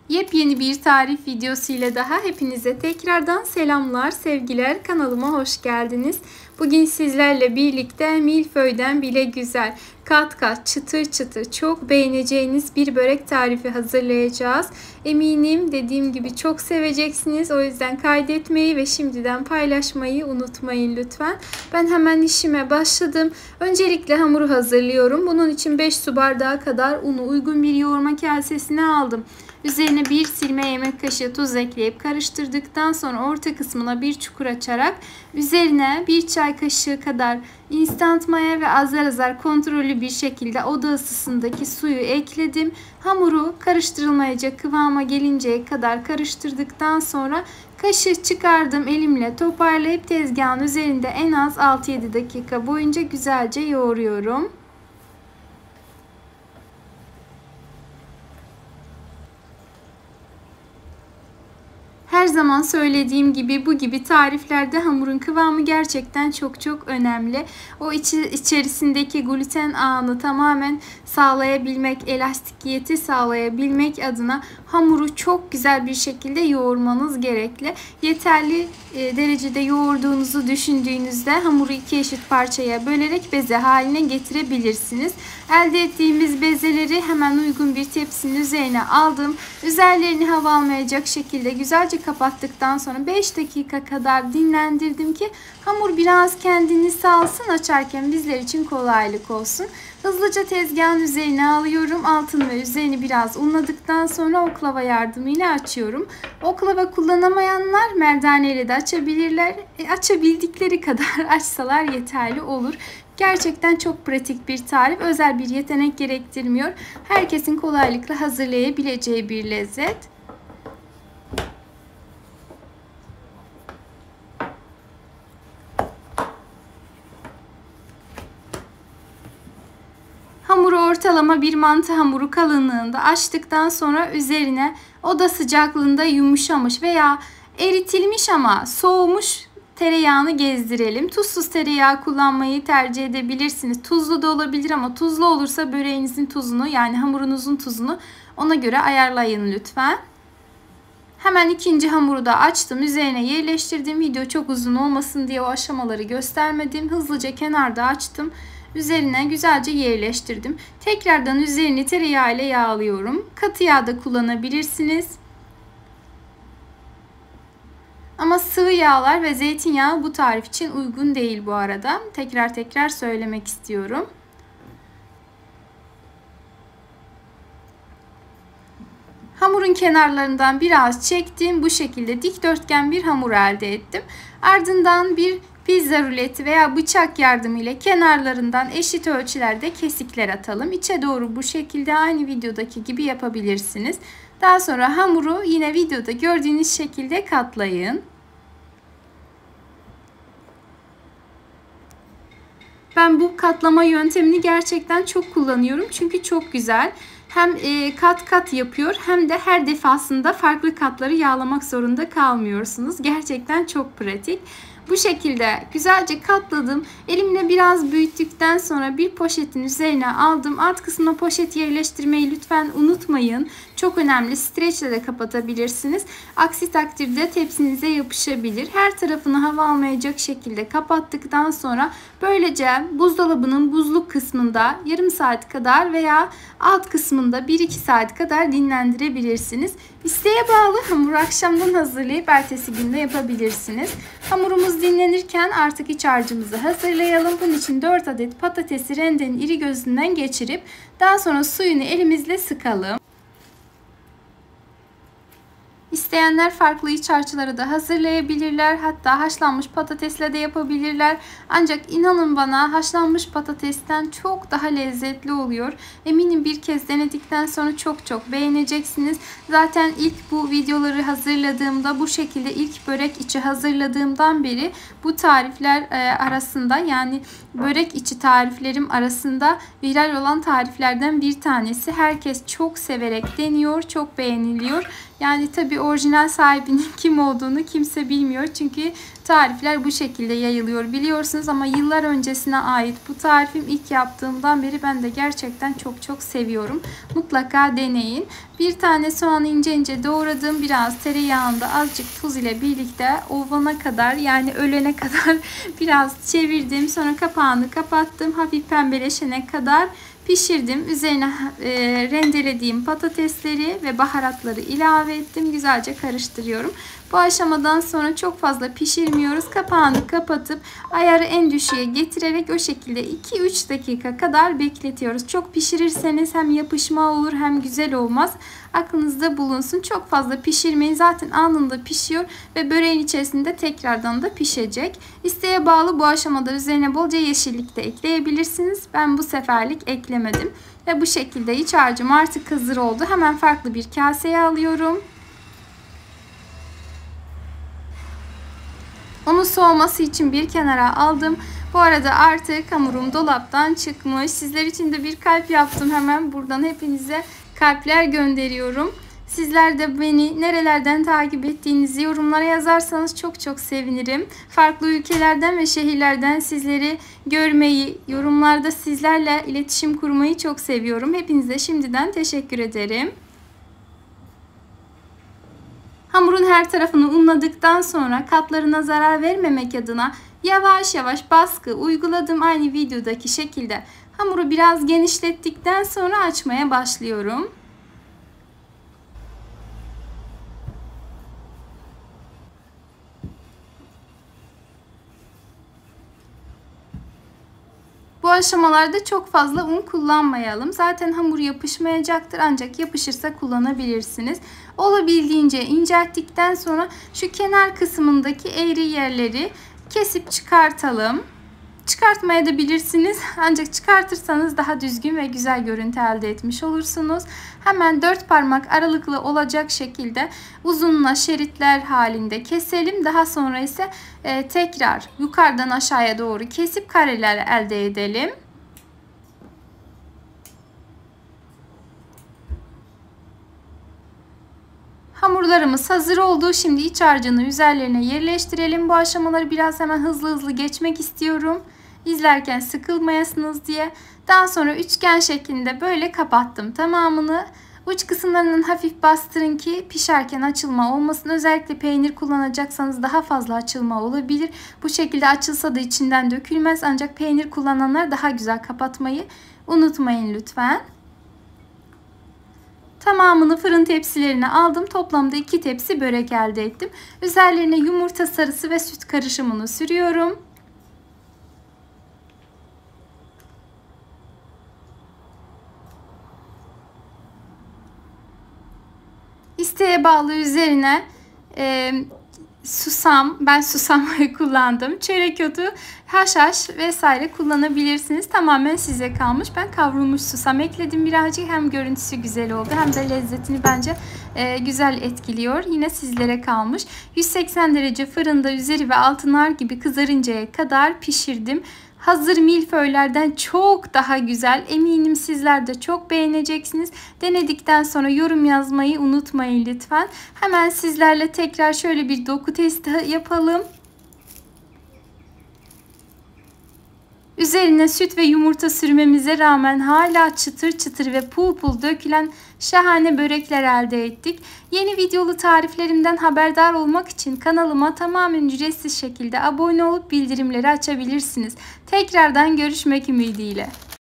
Yepyeni bir tarif videosu ile daha hepinize tekrardan selamlar, sevgiler. Kanalıma hoş geldiniz. Bugün sizlerle birlikte milföyden bile güzel, kat kat, çıtır çıtır, çok beğeneceğiniz bir börek tarifi hazırlayacağız. Eminim dediğim gibi çok seveceksiniz. O yüzden kaydetmeyi ve şimdiden paylaşmayı unutmayın lütfen. Ben hemen işime başladım. Öncelikle hamuru hazırlıyorum. Bunun için 5 su bardağı kadar unu uygun bir yoğurma kasesine aldım. Üzerine bir silme yemek kaşığı tuz ekleyip karıştırdıktan sonra orta kısmına bir çukur açarak üzerine bir çay kaşığı kadar instant maya ve azar azar kontrollü bir şekilde oda ısısındaki suyu ekledim. Hamuru karıştırılmayacak kıvama gelinceye kadar karıştırdıktan sonra kaşığı çıkardım, elimle toparlayıp tezgahın üzerinde en az 6-7 dakika boyunca güzelce yoğuruyorum. Her zaman söylediğim gibi bu gibi tariflerde hamurun kıvamı gerçekten çok önemli. O içerisindeki gluten ağını tamamen sağlayabilmek, elastikiyeti sağlayabilmek adına hamuru çok güzel bir şekilde yoğurmanız gerekli. Yeterli derecede yoğurduğunuzu düşündüğünüzde hamuru iki eşit parçaya bölerek beze haline getirebilirsiniz. Elde ettiğimiz bezeleri hemen uygun bir tepsinin üzerine aldım. Üzerlerini hava almayacak şekilde güzelce kapattıktan sonra 5 dakika kadar dinlendirdim ki hamur biraz kendini salsın, açarken bizler için kolaylık olsun. Hızlıca tezgahın üzerine alıyorum. Altını ve üzerini biraz unladıktan sonra oklava yardımıyla açıyorum. Oklava kullanamayanlar merdaneyle de açabilirler. Açabildikleri kadar açsalar yeterli olur. Gerçekten çok pratik bir tarif. Özel bir yetenek gerektirmiyor. Herkesin kolaylıkla hazırlayabileceği bir lezzet. Hamuru ortalama bir mantı hamuru kalınlığında açtıktan sonra üzerine oda sıcaklığında yumuşamış veya eritilmiş ama soğumuş tereyağını gezdirelim. Tuzsuz tereyağı kullanmayı tercih edebilirsiniz. Tuzlu da olabilir ama tuzlu olursa böreğinizin tuzunu, yani hamurunuzun tuzunu ona göre ayarlayın lütfen. Hemen ikinci hamuru da açtım. Üzerine yerleştirdim. Video çok uzun olmasın diye o aşamaları göstermedim. Hızlıca kenarda açtım. Üzerine güzelce yerleştirdim. Tekrardan üzerini tereyağı ile yağlıyorum. Katı yağ da kullanabilirsiniz. Ama sıvı yağlar ve zeytinyağı bu tarif için uygun değil bu arada. Tekrar söylemek istiyorum. Hamurun kenarlarından biraz çektim. Bu şekilde dikdörtgen bir hamur elde ettim. Ardından bir pizza ruleti veya bıçak yardımıyla kenarlarından eşit ölçülerde kesikler atalım. İçe doğru bu şekilde aynı videodaki gibi yapabilirsiniz. Daha sonra hamuru yine videoda gördüğünüz şekilde katlayın. Ben bu katlama yöntemini gerçekten çok kullanıyorum. Çünkü çok güzel. Hem kat kat yapıyor hem de her defasında farklı katları yağlamak zorunda kalmıyorsunuz. Gerçekten çok pratik. Bu şekilde güzelce katladım. Elimle biraz büyüttükten sonra bir poşetin üzerine aldım. Alt kısmına poşet yerleştirmeyi lütfen unutmayın. Çok önemli. Streçle de kapatabilirsiniz. Aksi takdirde tepsinize yapışabilir. Her tarafını hava almayacak şekilde kapattıktan sonra böylece buzdolabının buzluk kısmında yarım saat kadar veya alt kısmında 1-2 saat kadar dinlendirebilirsiniz. İsteğe bağlı, hamuru akşamdan hazırlayıp ertesi günde yapabilirsiniz. Hamurumuz dinlenirken artık iç harcımızı hazırlayalım. Bunun için 4 adet patatesi rendenin iri gözünden geçirip daha sonra suyunu elimizle sıkalım. İsteyenler farklı iç harçları da hazırlayabilirler. Hatta haşlanmış patatesle de yapabilirler. Ancak inanın bana, haşlanmış patatesten çok daha lezzetli oluyor. Eminim bir kez denedikten sonra çok beğeneceksiniz. Zaten ilk bu videoları hazırladığımda, bu şekilde ilk börek içi hazırladığımdan beri bu tarifler arasında, yani börek içi tariflerim arasında viral olan tariflerden bir tanesi. Herkes çok severek deniyor, çok beğeniliyor. Yani tabii orijinal sahibinin kim olduğunu kimse bilmiyor. Çünkü tarifler bu şekilde yayılıyor biliyorsunuz, ama yıllar öncesine ait bu tarifim. İlk yaptığımdan beri ben de gerçekten çok seviyorum. Mutlaka deneyin. Bir tane soğanı ince ince doğradım. Biraz tereyağında azıcık tuz ile birlikte ovana kadar, yani ölene kadar biraz çevirdim. Sonra kapağını kapattım. Hafif pembeleşene kadar pişirdim. Üzerine rendelediğim patatesleri ve baharatları ilave ettim. Güzelce karıştırıyorum. Bu aşamadan sonra çok fazla pişirmiyoruz. Kapağını kapatıp ayarı en düşüğe getirerek o şekilde 2-3 dakika kadar bekletiyoruz. Çok pişirirseniz hem yapışma olur hem güzel olmaz. Aklınızda bulunsun. Çok fazla pişirmeyin. Zaten anında pişiyor ve böreğin içerisinde tekrardan da pişecek. İsteğe bağlı bu aşamada üzerine bolca yeşillik de ekleyebilirsiniz. Ben bu seferlik eklemedim. Ve bu şekilde iç harcım artık hazır oldu. Hemen farklı bir kaseye alıyorum. Onu soğuması için bir kenara aldım. Bu arada artık hamurum dolaptan çıkmış. Sizler için de bir kalp yaptım. Hemen buradan hepinize kalpler gönderiyorum. Sizler de beni nerelerden takip ettiğinizi yorumlara yazarsanız çok sevinirim. Farklı ülkelerden ve şehirlerden sizleri görmeyi, yorumlarda sizlerle iletişim kurmayı çok seviyorum. Hepinize şimdiden teşekkür ederim. Hamurun her tarafını unladıktan sonra katlarına zarar vermemek adına yavaş yavaş baskı uyguladım. Aynı videodaki şekilde hamuru biraz genişlettikten sonra açmaya başlıyorum. Bu aşamalarda çok fazla un kullanmayalım. Zaten hamur yapışmayacaktır, ancak yapışırsa kullanabilirsiniz. Olabildiğince incelttikten sonra şu kenar kısmındaki eğri yerleri kesip çıkartalım. Çıkartmaya da bilirsiniz, ancak çıkartırsanız daha düzgün ve güzel görüntü elde etmiş olursunuz. Hemen 4 parmak aralıklı olacak şekilde uzunla şeritler halinde keselim. Daha sonra ise tekrar yukarıdan aşağıya doğru kesip kareler elde edelim. Hamurlarımız hazır oldu. Şimdi iç harcını üzerlerine yerleştirelim. Bu aşamaları biraz hemen hızlı geçmek istiyorum. İzlerken sıkılmayasınız diye. Daha sonra üçgen şeklinde böyle kapattım tamamını. Uç kısımlarının hafif bastırın ki pişerken açılma olmasın. Özellikle peynir kullanacaksanız daha fazla açılma olabilir. Bu şekilde açılsa da içinden dökülmez. Ancak peynir kullananlar daha güzel kapatmayı unutmayın lütfen. Tamamını fırın tepsilerine aldım. Toplamda 2 tepsi börek elde ettim. Üzerlerine yumurta sarısı ve süt karışımını sürüyorum. İsteğe bağlı üzerine susam, ben susam kullandım. Çörek otu, haşhaş vesaire kullanabilirsiniz. Tamamen size kalmış. Ben kavrulmuş susam ekledim birazcık. Hem görüntüsü güzel oldu hem de lezzetini bence güzel etkiliyor. Yine sizlere kalmış. 180 derece fırında üzeri ve altı nar gibi kızarıncaya kadar pişirdim. Hazır milföylerden çok daha güzel. Eminim sizler de çok beğeneceksiniz. Denedikten sonra yorum yazmayı unutmayın lütfen. Hemen sizlerle tekrar şöyle bir doku testi yapalım. Üzerine süt ve yumurta sürmemize rağmen hala çıtır çıtır ve pul pul dökülen şahane börekler elde ettik. Yeni videolu tariflerimden haberdar olmak için kanalıma tamamen ücretsiz şekilde abone olup bildirimleri açabilirsiniz. Tekrardan görüşmek ümidiyle.